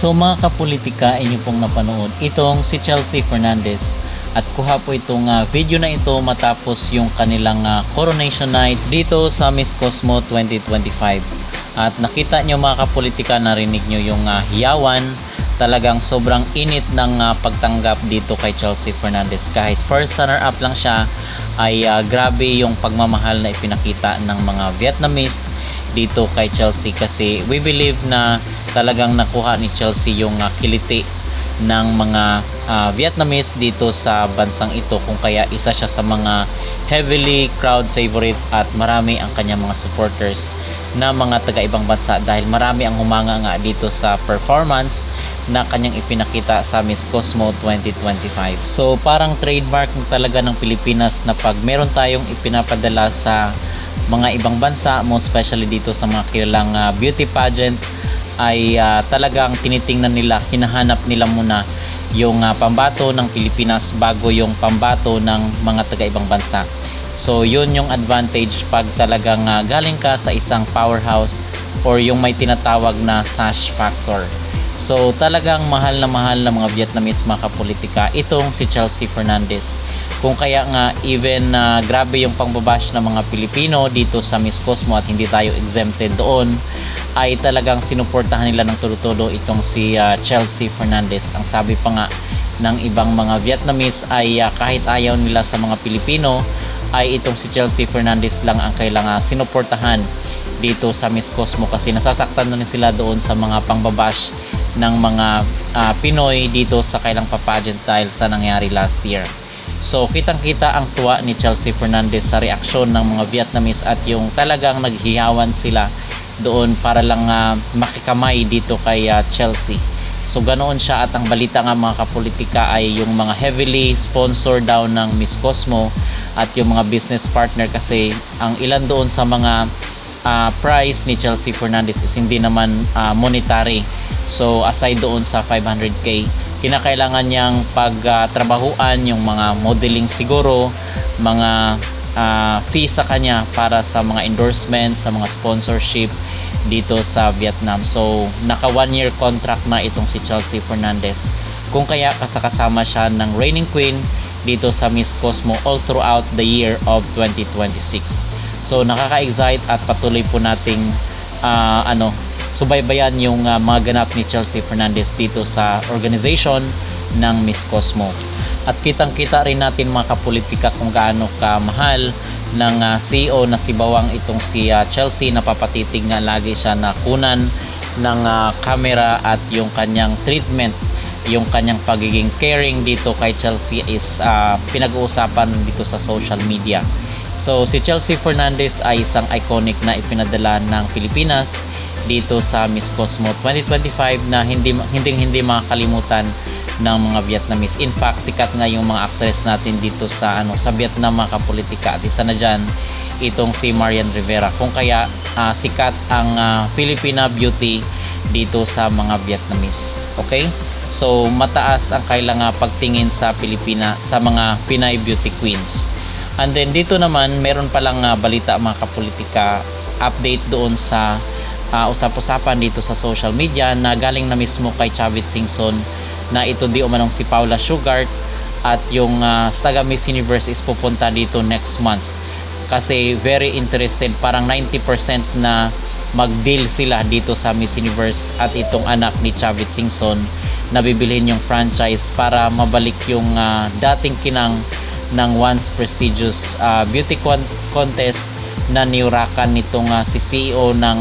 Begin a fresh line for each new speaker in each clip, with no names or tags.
So mga kapolitika, inyo pong napanood itong si Chelsea Fernandez at kuha po itong video na ito matapos yung kanilang coronation night dito sa Miss Cosmo 2025. At nakita nyo mga kapolitika, narinig nyo yung hiyawan. Talagang sobrang init ng pagtanggap dito kay Chelsea Fernandez. Kahit first runner-up lang siya, ay grabe yung pagmamahal na ipinakita ng mga Vietnamese dito kay Chelsea, kasi we believe na talagang nakuha ni Chelsea yung kiliti ng mga Vietnamese dito sa bansang ito, kung kaya isa siya sa mga heavily crowd favorite at marami ang kanyang mga supporters na mga taga-ibang bansa, dahil marami ang humanga nga dito sa performance na kanyang ipinakita sa Miss Cosmo 2025. So parang trademark talaga ng Pilipinas na pag meron tayong ipinapadala sa mga ibang bansa, most especially dito sa mga kilalang beauty pageant, ay talagang tinitingnan nila, hinahanap nila muna yung pambato ng Pilipinas bago yung pambato ng mga taga-ibang bansa. So yun yung advantage pag talagang galing ka sa isang powerhouse or yung may tinatawag na sash factor. So talagang mahal na mga Vietnamese mga kapolitika itong si Chelsea Fernandez. Kung kaya nga even grabe yung pangbabash ng mga Pilipino dito sa Miss Cosmo at hindi tayo exempted doon, ay talagang sinuportahan nila ng todo-todo itong si Chelsea Fernandez. Ang sabi pa nga ng ibang mga Vietnamese ay kahit ayaw nila sa mga Pilipino, ay itong si Chelsea Fernandez lang ang kailangan sinuportahan dito sa Miss Cosmo, kasi nasasaktan na rin sila doon sa mga pangbabash ng mga Pinoy dito sa kailang pageant dahil sa nangyari last year. So kitang-kita ang tuwa ni Chelsea Fernandez sa reaksyon ng mga Vietnamese at yung talagang naghiyawan sila doon para lang makikamay dito kay Chelsea. So ganoon siya, at ang balita nga mga kapolitika ay yung mga heavily sponsored daw ng Miss Cosmo at yung mga business partner, kasi ang ilan doon sa mga price ni Chelsea Fernandez is hindi naman monetary. So aside doon sa 500k, kinakailangan niyang pagtrabahuan yung mga modeling siguro, mga fee sa kanya para sa mga endorsement, sa mga sponsorship dito sa Vietnam. So naka 1-year contract na itong si Chelsea Fernandez, kung kaya kasama siya ng reigning queen dito sa Miss Cosmo all throughout the year of 2026. So nakaka-excite at patuloy po nating subaybayan yung mga ganap ni Chelsea Fernandez dito sa organization ng Miss Cosmo. At kitang-kita rin natin mga kapolitika kung gaano kamahal ng CEO na si Bawang itong si Chelsea. Napapatitig nga lagi siya na kunan ng camera, at yung kanyang treatment, yung kanyang pagiging caring dito kay Chelsea is pinag-uusapan dito sa social media. So si Chelsea Fernandez ay isang iconic na ipinadala ng Pilipinas dito sa Miss Cosmo 2025 na hindi makakalimutan ng mga Vietnamese. In fact, sikat nga yung mga actress natin dito sa sa Vietnam mga kapolitika, at isa na dyan itong si Marian Rivera, kung kaya sikat ang Filipina beauty dito sa mga Vietnamese. Okay, so mataas ang kailangan pagtingin sa Pilipina, sa mga Pinay beauty queens. And then dito naman meron palang balita mga kapolitika, update doon sa usap-usapan dito sa social media na galing na mismo kay Chavit Singson, na ito di umanong si Paula Sugart at yung taga Miss Universe is pupunta dito next month, kasi very interested, parang 90% na mag-deal sila dito sa Miss Universe at itong anak ni Chavit Singson na bibilhin yung franchise para mabalik yung dating kinang ng once prestigious beauty contest na niurakan nitong si CEO ng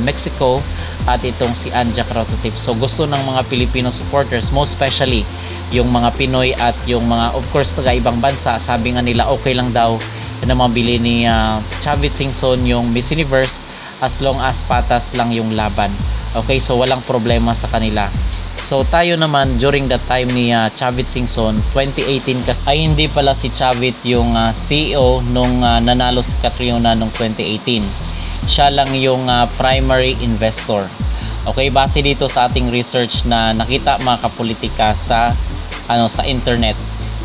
Mexico at itong si Anja Crototip. So gusto ng mga Filipino supporters, most especially yung mga Pinoy at yung mga of course taga ibang bansa, sabi nga nila okay lang daw na mabili ni Chavit Singson yung Miss Universe as long as patas lang yung laban. Okay, so walang problema sa kanila. So tayo naman during that time ni Chavit Singson 2018, kasi ay hindi pala si Chavit yung CEO nung nanalo si Catriona nung 2018. Siya lang yung primary investor. Okay, base dito sa ating research na nakita mga kapolitika sa sa internet.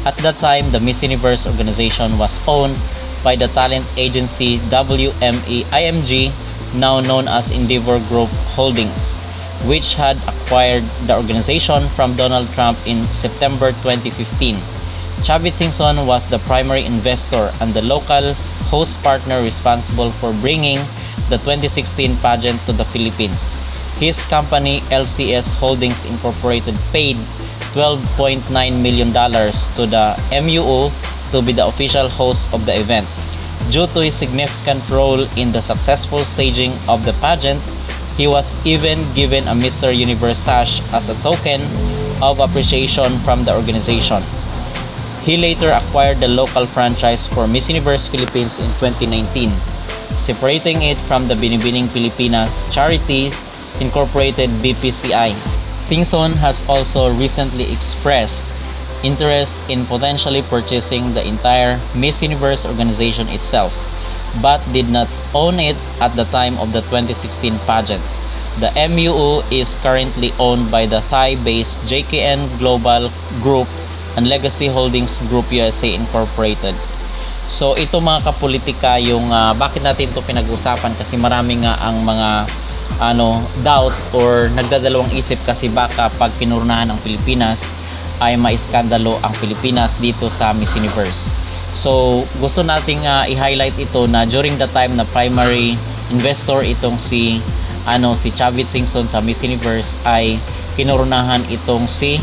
At that time, the Miss Universe organization was owned by the talent agency WME IMG, now known as Endeavor Group Holdings. which had acquired the organization from Donald Trump in September 2015. Chavit Singson was the primary investor and the local host partner responsible for bringing the 2016 pageant to the Philippines. His company LCS Holdings Incorporated paid $12.9 million to the MUO to be the official host of the event. Due to his significant role in the successful staging of the pageant, he was even given a Mr. Universe sash as a token of appreciation from the organization. He later acquired the local franchise for Miss Universe Philippines in 2019, separating it from the Binibining Pilipinas Charity Incorporated BPCI. Singson has also recently expressed interest in potentially purchasing the entire Miss Universe organization itself, but did not own it at the time of the 2016 pageant. The MUO is currently owned by the Thai-based JKN Global Group and Legacy Holdings Group USA Incorporated. So ito mga kapolitika yung bakit natin ito pinag-usapan kasi marami nga ang mga doubt or nagdadalawang isip kasi baka pag pinurnahan ang Pilipinas ay maiskandalo ang Pilipinas dito sa Miss Universe. So gusto nating i-highlight ito na during the time na primary investor itong si Chavit Singson sa Miss Universe ay pinurnahan itong si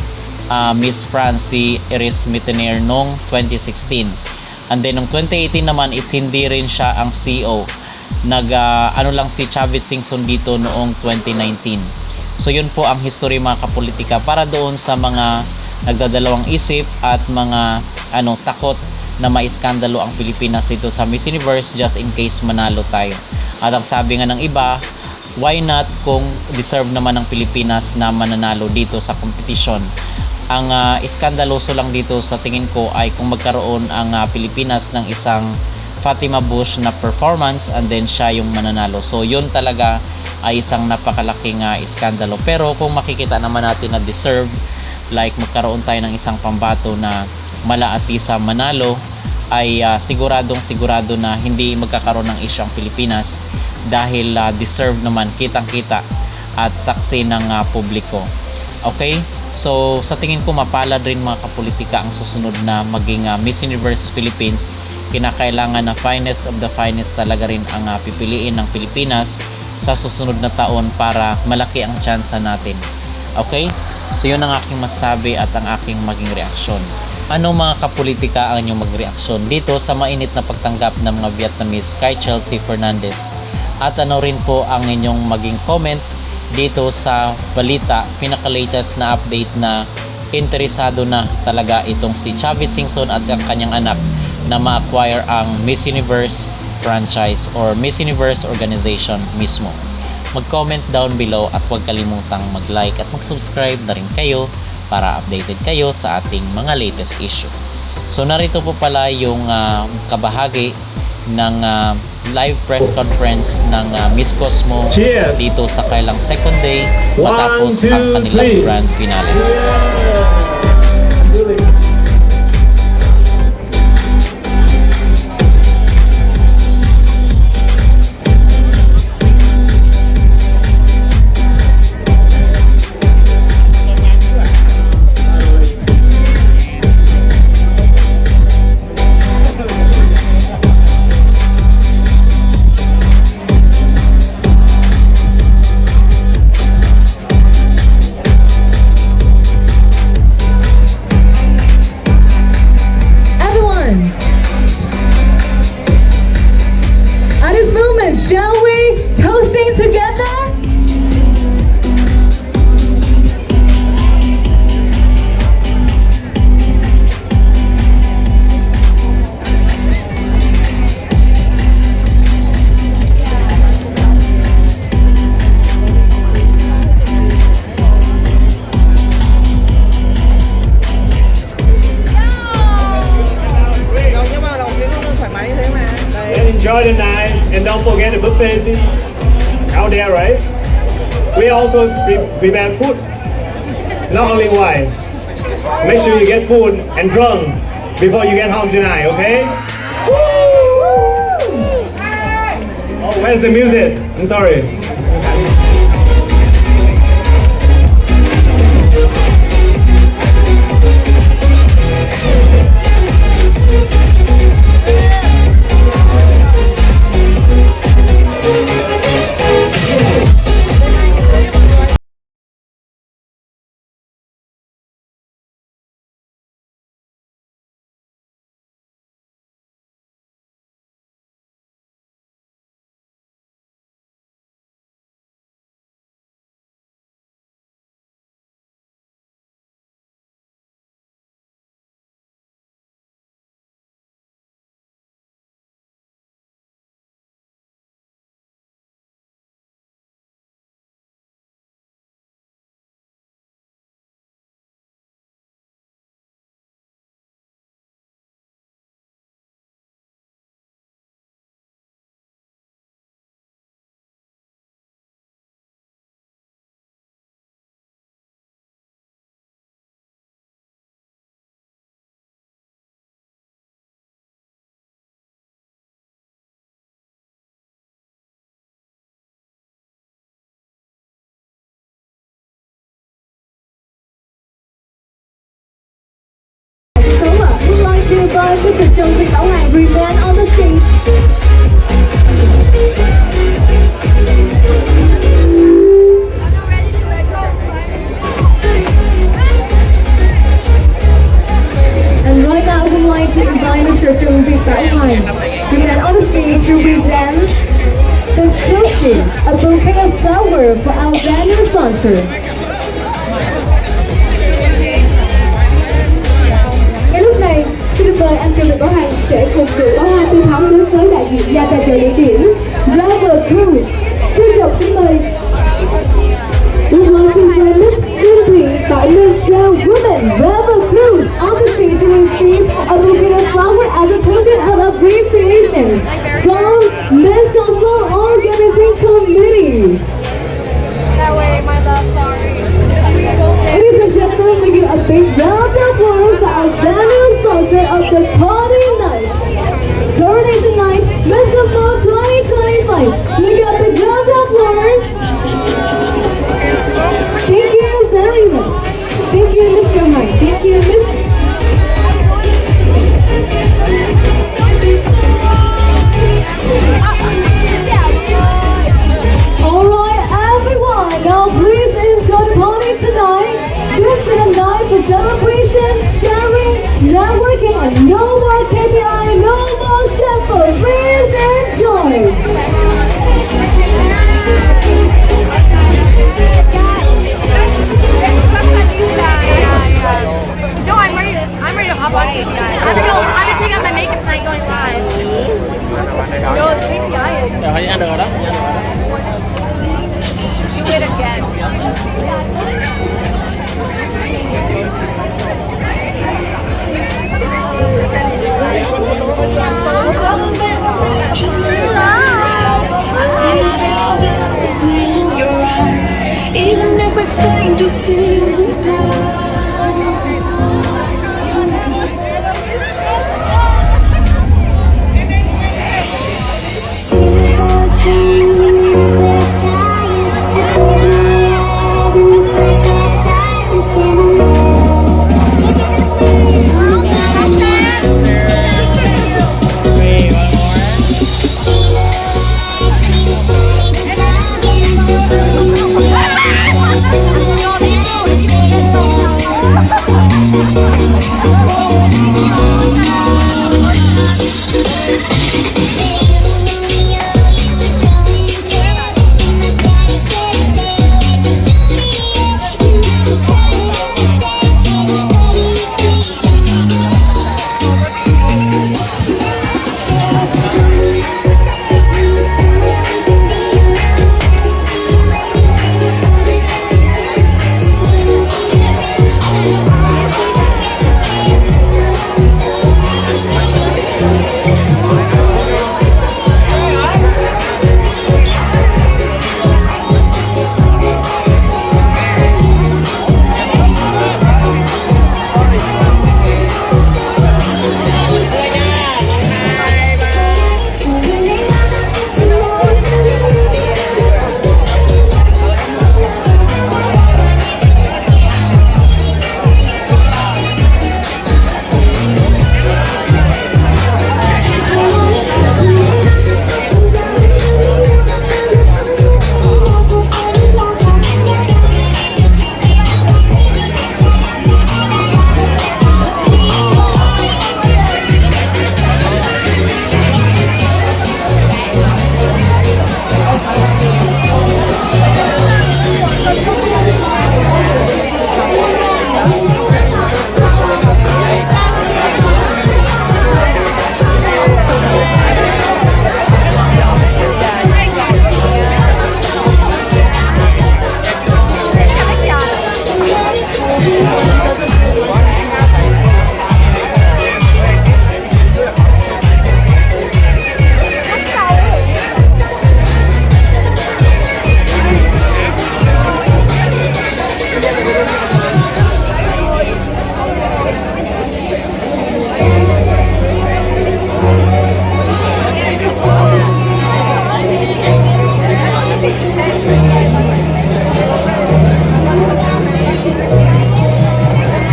Miss France si Iris Mittenaire noong 2016. And then noong 2018 naman is hindi rin siya ang CEO. Lang si Chavit Singson dito noong 2019. So yun po ang history mga kapolitika para doon sa mga nagdadalawang isip at mga takot na maiskandalo ang Pilipinas dito sa Miss Universe just in case manalo tayo. At ang sabi nga ng iba, why not kung deserve naman ng Pilipinas na mananalo dito sa competition. Ang iskandaloso lang dito sa tingin ko ay kung magkaroon ang Pilipinas ng isang Fatima Bush na performance and then siya yung mananalo. So yun talaga ay isang napakalaking iskandalo. Pero kung makikita naman natin na deserve, like magkaroon tayo ng isang pambato na malaatisa manalo, ay sigurado na hindi magkakaroon ng issue ang Pilipinas dahil deserve naman, kitang-kita at saksi ng publiko. Okay? So sa tingin ko mapalad rin mga kapolitika ang susunod na maging Miss Universe Philippines. Kinakailangan na finest of the finest talaga rin ang pipiliin ng Pilipinas sa susunod na taon para malaki ang tsansa natin. Okay? So yun ang aking masasabi at ang aking maging reaksyon. Ano mga kapolitika ang inyong magreaksyon dito sa mainit na pagtanggap ng mga Vietnamese kay Chelsea Fernandez? At ano rin po ang inyong maging comment dito sa balita, pinaka-latest na update na interesado na talaga itong si Chavit Singson at ang kanyang anak na ma-acquire ang Miss Universe franchise or Miss Universe organization mismo. Mag-comment down below at huwag kalimutang mag-like at mag-subscribe na rin kayo para updated kayo sa ating mga latest issue. So narito po pala yung kabahagi ng live press conference ng Miss Cosmo. Cheers! Dito sa kailang second day matapos ang kanilang grand finale.
Shall we? Toasting together?
Enjoy the night and don't forget the buffet seats out there, right? We also prepare food, not only wine. Make sure you get food and drunk before you get home tonight, okay? Oh, where's the music? I'm sorry.
bảo hàng remain on the stage. And right now, I would like to invite Mr. Trung Việt Bảo Hoàng, remain on the stage to present the trophy, a bouquet of flowers for our venue sponsor. Ngay lúc này, xin được mời anh Trần Việt Bảo Hoàng sẽ cùng gửi bó hoa tươi thắm đến với đại diện gia tài trợ địa điểm River Cruise. Trân trọng kính mời. We would like to invite Miss Indy by Miss Show Women River Cruise on the stage to receive a bouquet of flowers as a token of appreciation from Miss Cosmo Organizing Committee.
That way, my love, sorry.
Ladies and gentlemen, we give a big round of applause for our venue sponsor of the party night, Coronation Night, Miss Cosmo 2025. We give a big round of applause. Thank you very much. Thank you, Mr. Mike. Thank you, Miss. Alright, everyone, now please enjoy the party tonight. This is a night for celebration, sharing, networking, and no more KPI, no more stressful. Please enjoy.
No, I'm ready to hop on KPI. I'm gonna take out my makeup tonight going live. No, the KPI is. You win again.
Even if we're strangers to